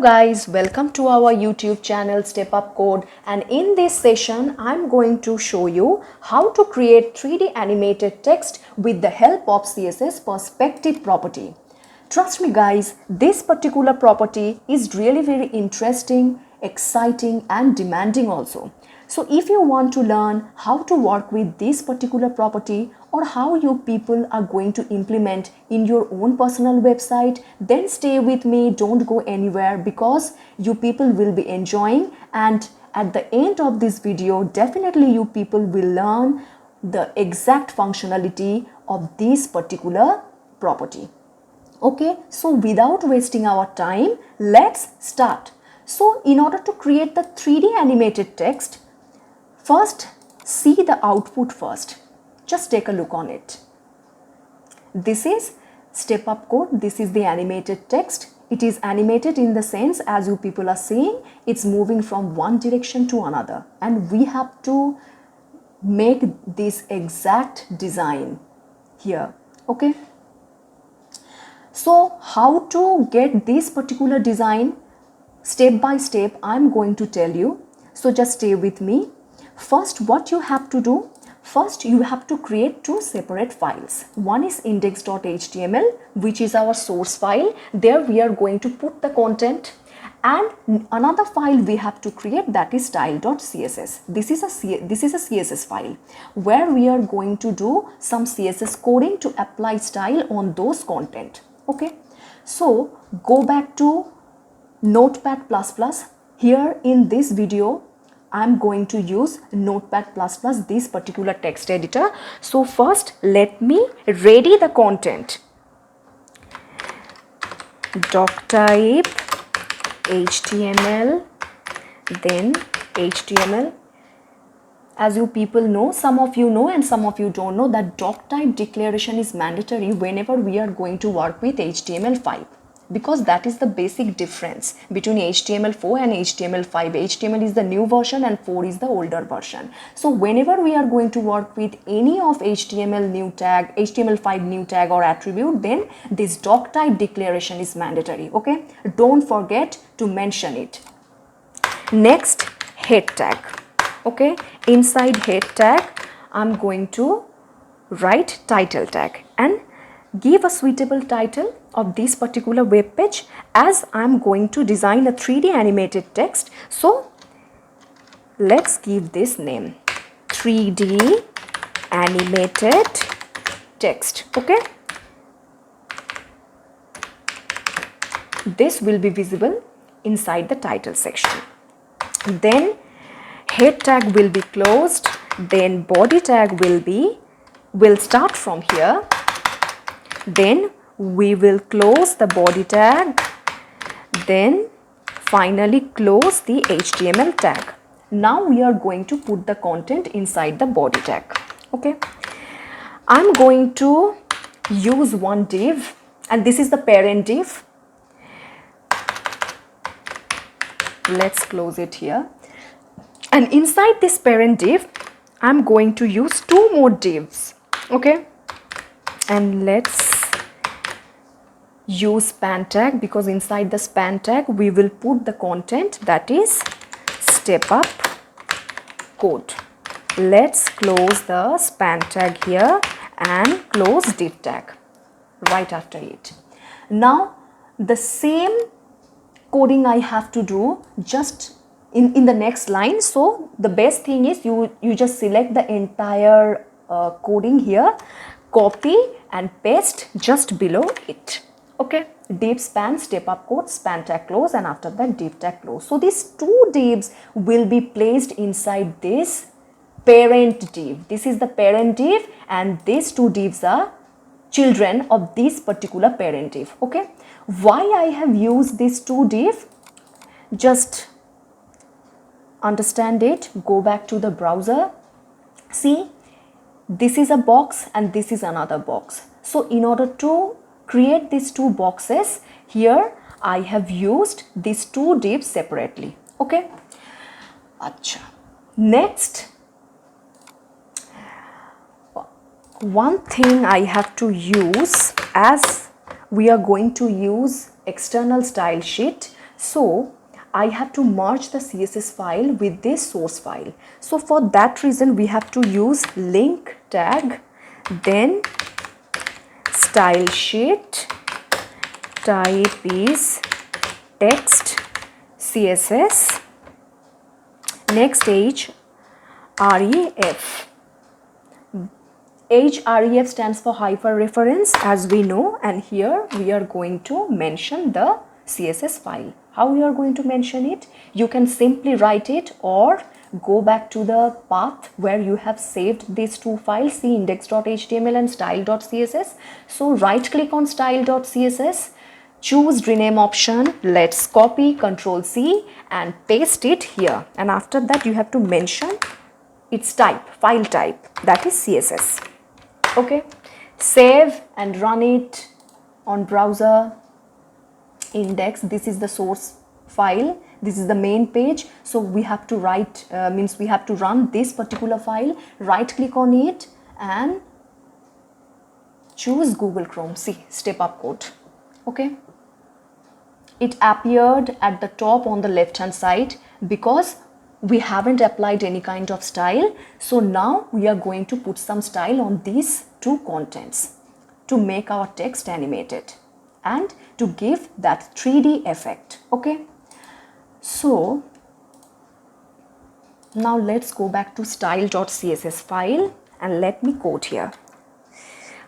guys, welcome to our YouTube channel Step Up Code, and in this session I'm going to show you how to create 3D animated text with the help of CSS perspective property. Trust me guys, this particular property is really very interesting, exciting and demanding also. So if you want to learn how to work with this particular property or how you people are going to implement in your own personal website, then stay with me, don't go anywhere, because you people will be enjoying, and at the end of this video definitely you people will learn the exact functionality of this particular property. Okay, so without wasting our time, let's start. So in order to create the 3D animated text, first see the output first. Just take a look on it. This is Step Up Code. This is the animated text. It is animated in the sense, as you people are seeing, it's moving from one direction to another, and we have to make this exact design here. Okay, so how to get this particular design step by step I'm going to tell you, so just stay with me. First, what you have to do, first you have to create two separate files. One is index.html, which is our source file. There we are going to put the content, and another file we have to create, that is style.css. This is a CSS file where we are going to do some CSS coding to apply style on those content. Okay, so go back to Notepad++. Here in this video I'm going to use Notepad++, this particular text editor. So first let me ready the content. Doc type HTML, then HTML. As you people know, some of you know and some of you don't know, that doc type declaration is mandatory whenever we are going to work with HTML5. Because that is the basic difference between HTML4 and HTML5. HTML is the new version and 4 is the older version. So whenever we are going to work with any of HTML new tag, HTML5 new tag or attribute, then this doc type declaration is mandatory. Okay, don't forget to mention it. Next, head tag. Okay, inside head tag I'm going to write title tag and give a suitable title of this particular web page, as I'm going to design a 3D animated text. So let's give this name 3D animated text. Okay, this will be visible inside the title section. Then head tag will be closed, then body tag will start from here, then we will close the body tag, then finally close the HTML tag. Now we are going to put the content inside the body tag. Okay, I'm going to use one div, and this is the parent div. Let's close it here, and inside this parent div I'm going to use two more divs. Okay, and let's use span tag, because inside the span tag we will put the content, that is Step Up Code. Let's close the span tag here and close div tag right after it. Now the same coding I have to do just in the next line. So the best thing is you just select the entire coding here, copy and paste just below it. Okay, div span, step up code, span tag close, and after that div tag close. So these two divs will be placed inside this parent div. This is the parent div, and these two divs are children of this particular parent div. Okay, why I have used these two div, just understand it. Go back to the browser. See, this is a box and this is another box. So in order to create these two boxes, here I have used these two divs separately. Okay, Acha. Next, one thing I have to use, as we are going to use external style sheet, So I have to merge the CSS file with this source file. So for that reason we have to use link tag, then style sheet, type is text CSS, next href. href stands for hyperreference, as we know, and here we are going to mention the CSS file. How we are going to mention it? You can simply write it or go back to the path where you have saved these two files, see index.html and style.css. So right click on style.css, choose rename option, let's copy, Ctrl C and paste it here, and after that you have to mention its type, file type, that is CSS. Okay, save and run it on browser. Index, this is the source file, this is the main page, so we have to write means we have to run this particular file. Right click on it and choose Google Chrome. See, step up code. Okay, it appeared at the top on the left hand side because we haven't applied any kind of style. So now we are going to put some style on these two contents to make our text animated and to give that 3D effect. Okay, so now let's go back to style.css file and let me code here.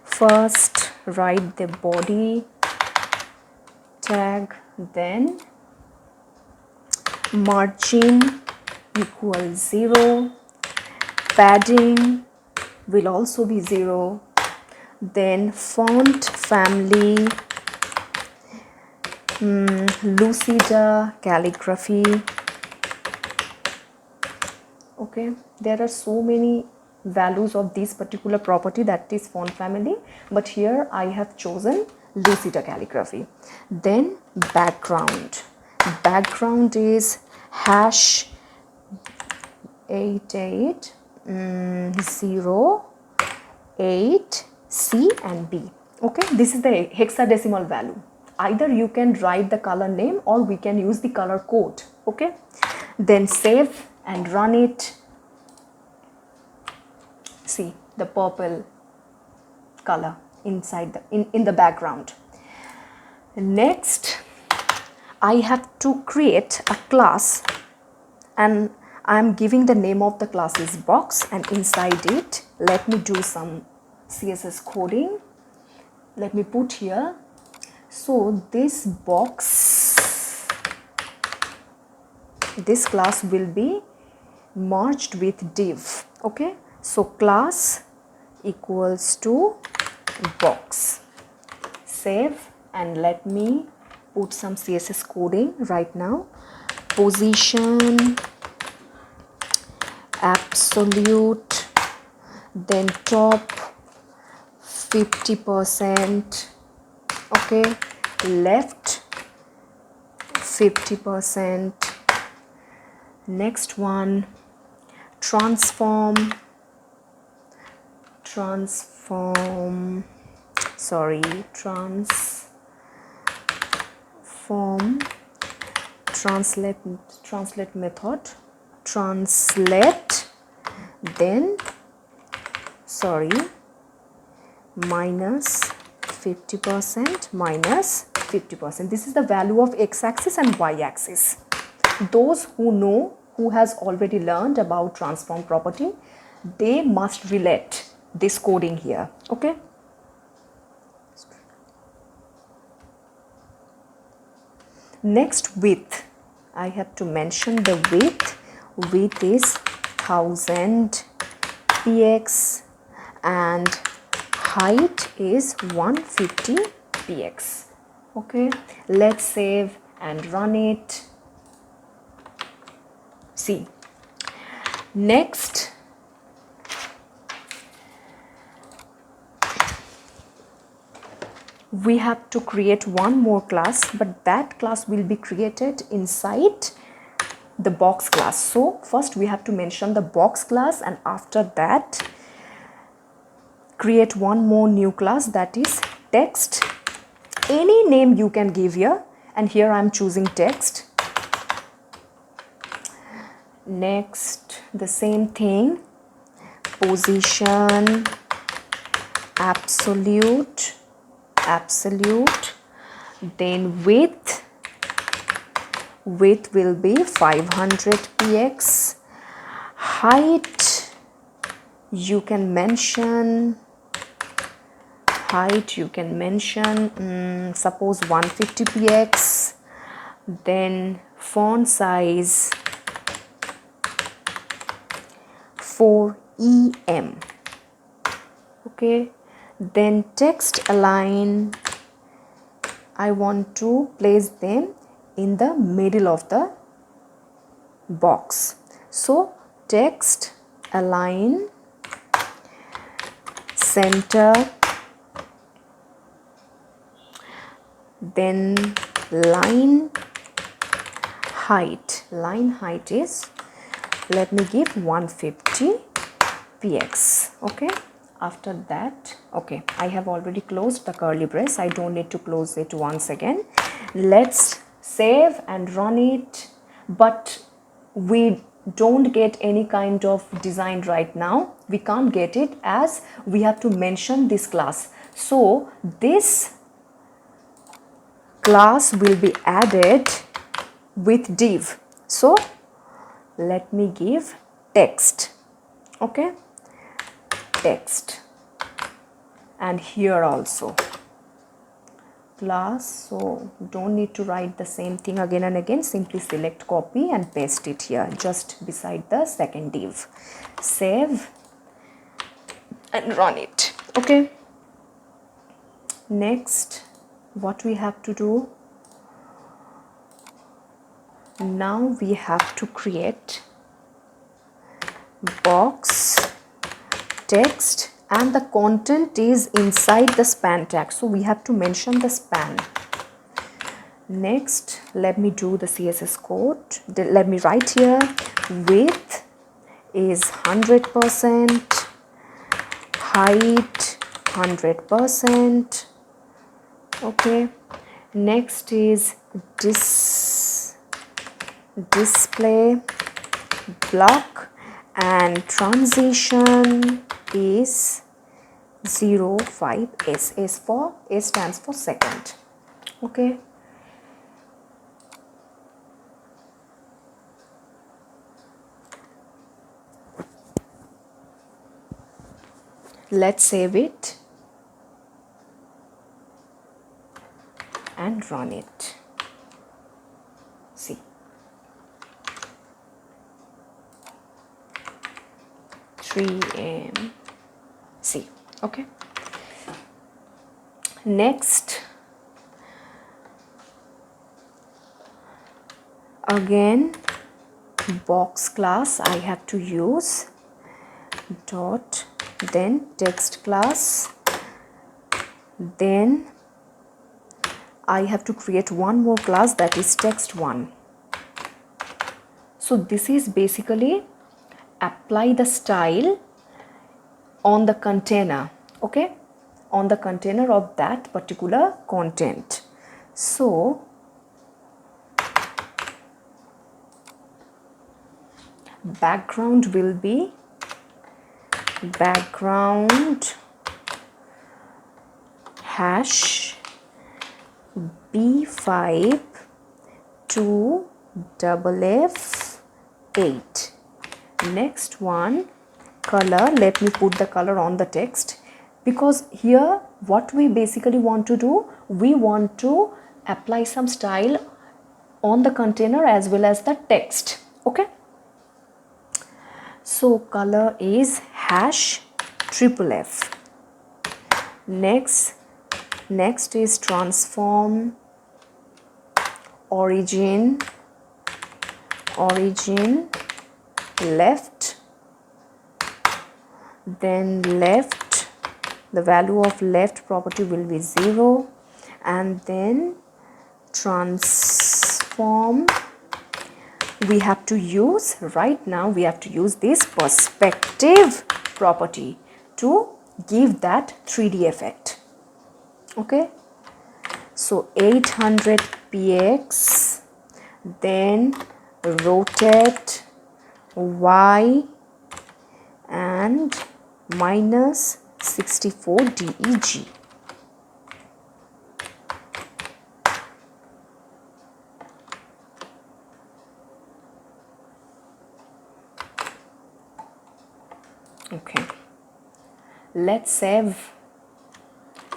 First write the body tag, then margin equals 0, padding will also be 0, then font family Lucida calligraphy. Okay, there are so many values of this particular property, that is font family, but here I have chosen Lucida calligraphy. Then background is hash 8808 C and B. Okay, this is the hexadecimal value. Either you can write the color name or we can use the color code. Okay, then save and run it. See the purple color inside the in the background. Next I have to create a class, and I am giving the name of the class is box, and inside it let me do some CSS coding. Let me put here, so this box, this class will be merged with div. Okay, so class equals to box. Save and let me put some CSS coding right now. Position absolute, then top 50%, okay, left 50%. Next one, transform translate method, translate, then minus 50% minus 50%. This is the value of x-axis and y-axis. Those who know, who has already learned about transform property, they must relate this coding here. Okay, next width, I have to mention the width. Width is 1000 px and height is 150 px. Okay, let's save and run it. See, next we have to create one more class, but that class will be created inside the box class. So first we have to mention the box class, and after that create one more new class, that is text. Any name you can give here, and here I am choosing text. Next, the same thing, position, absolute, then width will be 500 px, height you can mention suppose 150 px, then font size 4 em. Okay, then text align, I want to place them in the middle of the box. So text align, center, then line height is, let me give 150 px. Okay, after that, okay, I have already closed the curly brace, I don't need to close it once again. Let's save and run it, but we don't get any kind of design right now. We can't get it as we have to mention this class. So this class will be added with div. So let me give text. Okay, text, and here also class, so don't need to write the same thing again and again, simply select copy and paste it here just beside the second div. Save and run it. Okay, next what we have to do now, we have to create box, text, and the content is inside the span tag, so we have to mention the span. Next, let me do the CSS code. Let me write here, width is 100%, height 100%. Okay, next is display block, and transition is 05 s. S stands for second. Okay, let's save it and run it. See, see. Okay, next, again box class I have to use, dot, then text class, then I have to create one more class, that is text1. So this is basically apply the style on the container. Okay, on the container of that particular content. So background will be background hash B5 to FF8. Next one, color, let me put the color on the text, because here what we basically want to do, we want to apply some style on the container as well as the text. Okay, so color is hash FFF. Next is transform origin left, then left, the value of left property will be 0, and then transform, we have to use, right now we have to use this perspective property to give that 3D effect. Okay, so 800 px, then rotate y and minus 64 deg. Okay, let's save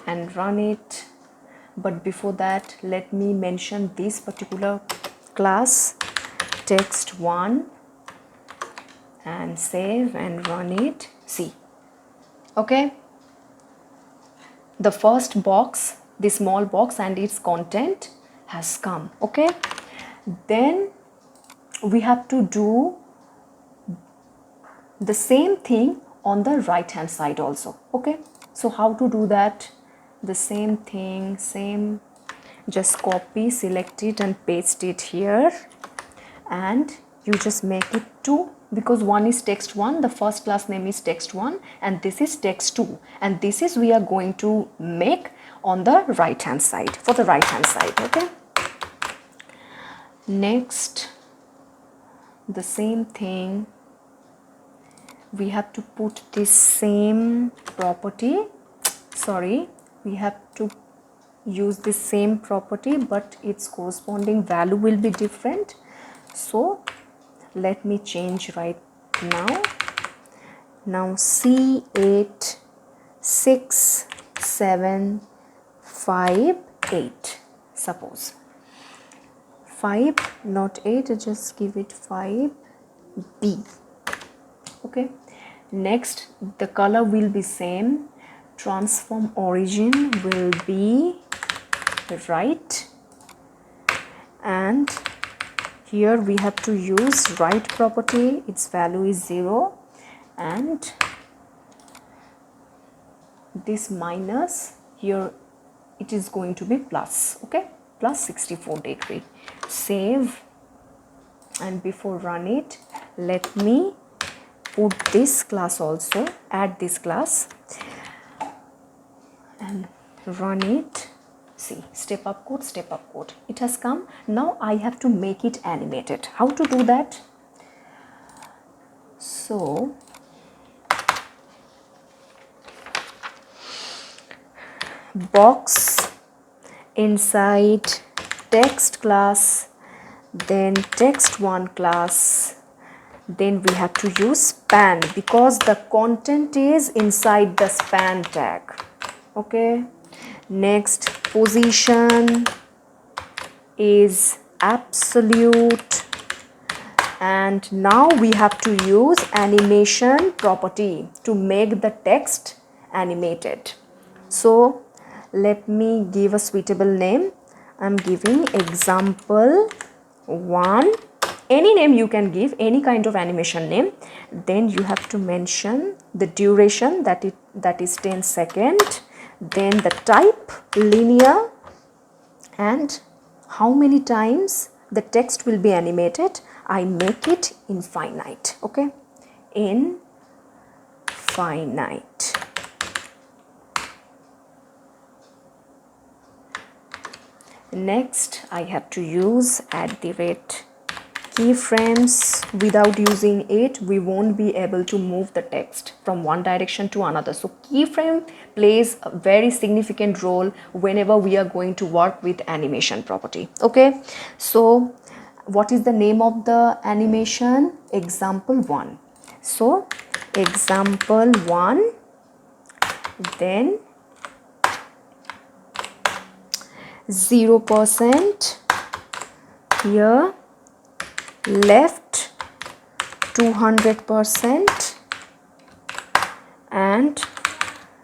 and run it. But before that, let me mention this particular class, text1, and save and run it. See, okay, the first box, the small box and its content has come. Okay, then we have to do the same thing on the right hand side also. Okay, so how to do that? The same thing, just copy, select it and paste it here, and you just make it 2, because one is text1, the first class name is text1, and this is text2, and this is we are going to make on the right hand side, for the right hand side. Okay, next, the same thing, we have to put this same property, sorry, we have to use the same property, but its corresponding value will be different. So let me change right now. Now C8 6 7 5 8, suppose 5 not 8, just give it 5 B. Okay, next the color will be same, transform origin will be right, and here we have to use right property, its value is 0, and this minus here it is going to be plus. Okay, plus 64 degree. Save, and before run it, let me put this class also, add this class and run it. See, step up code, it has come. Now I have to make it animated. How to do that? So box inside text class, then text1 class, then we have to use span because the content is inside the span tag. Okay, next position is absolute, and now we have to use animation property to make the text animated. So let me give a suitable name. I'm giving example 1, any name you can give, any kind of animation name. Then you have to mention the duration, that is 10 seconds, then the type linear, and how many times the text will be animated. I make it infinite. Okay, infinite. Next I have to use @ keyframes. Without using it, we won't be able to move the text from one direction to another. So keyframe plays a very significant role whenever we are going to work with animation property. Okay, so what is the name of the animation? Example 1. So example 1, then 0% here, left 200% and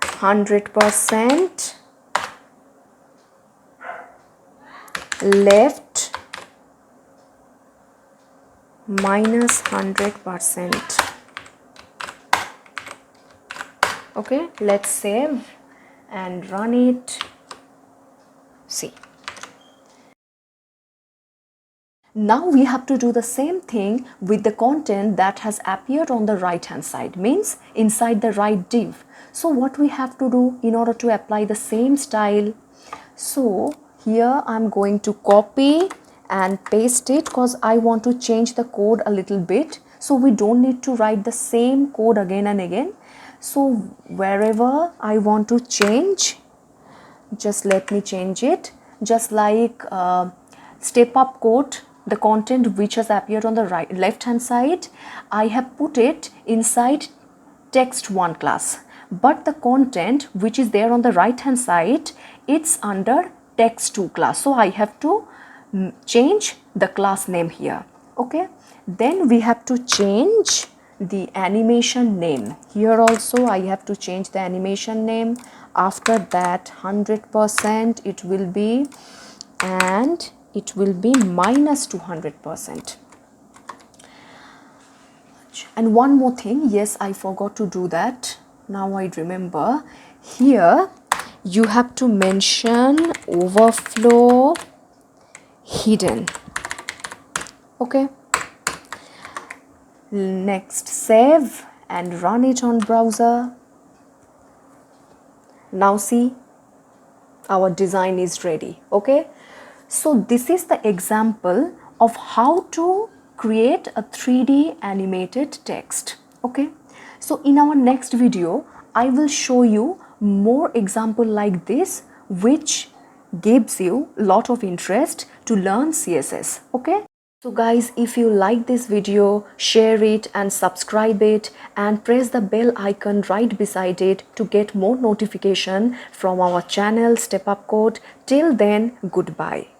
100%, left minus 100%. Okay, let's save and run it. See, now we have to do the same thing with the content that has appeared on the right hand side, means inside the right div. So what we have to do in order to apply the same style? So here I'm going to copy and paste it because I want to change the code a little bit. so we don't need to write the same code again and again. So wherever I want to change, just let me change it. Just like step up code, the content which has appeared on the left hand side, I have put it inside text1 class, but the content which is there on the right hand side, it's under text2 class. So I have to change the class name here. Okay, then we have to change the animation name. Here also I have to change the animation name. After that 100% it will be, and it will be minus 200%. And one more thing, yes, I forgot to do that. Now I remember. Here you have to mention overflow hidden. Okay. Next, save and run it on browser. Now see, our design is ready. Okay. So this is the example of how to create a 3D animated text. Okay. So in our next video, I will show you more example like this, which gives you a lot of interest to learn CSS. Okay. So guys, if you like this video, share it and subscribe it and press the bell icon right beside it to get more notification from our channel Step Up Code. Till then, goodbye.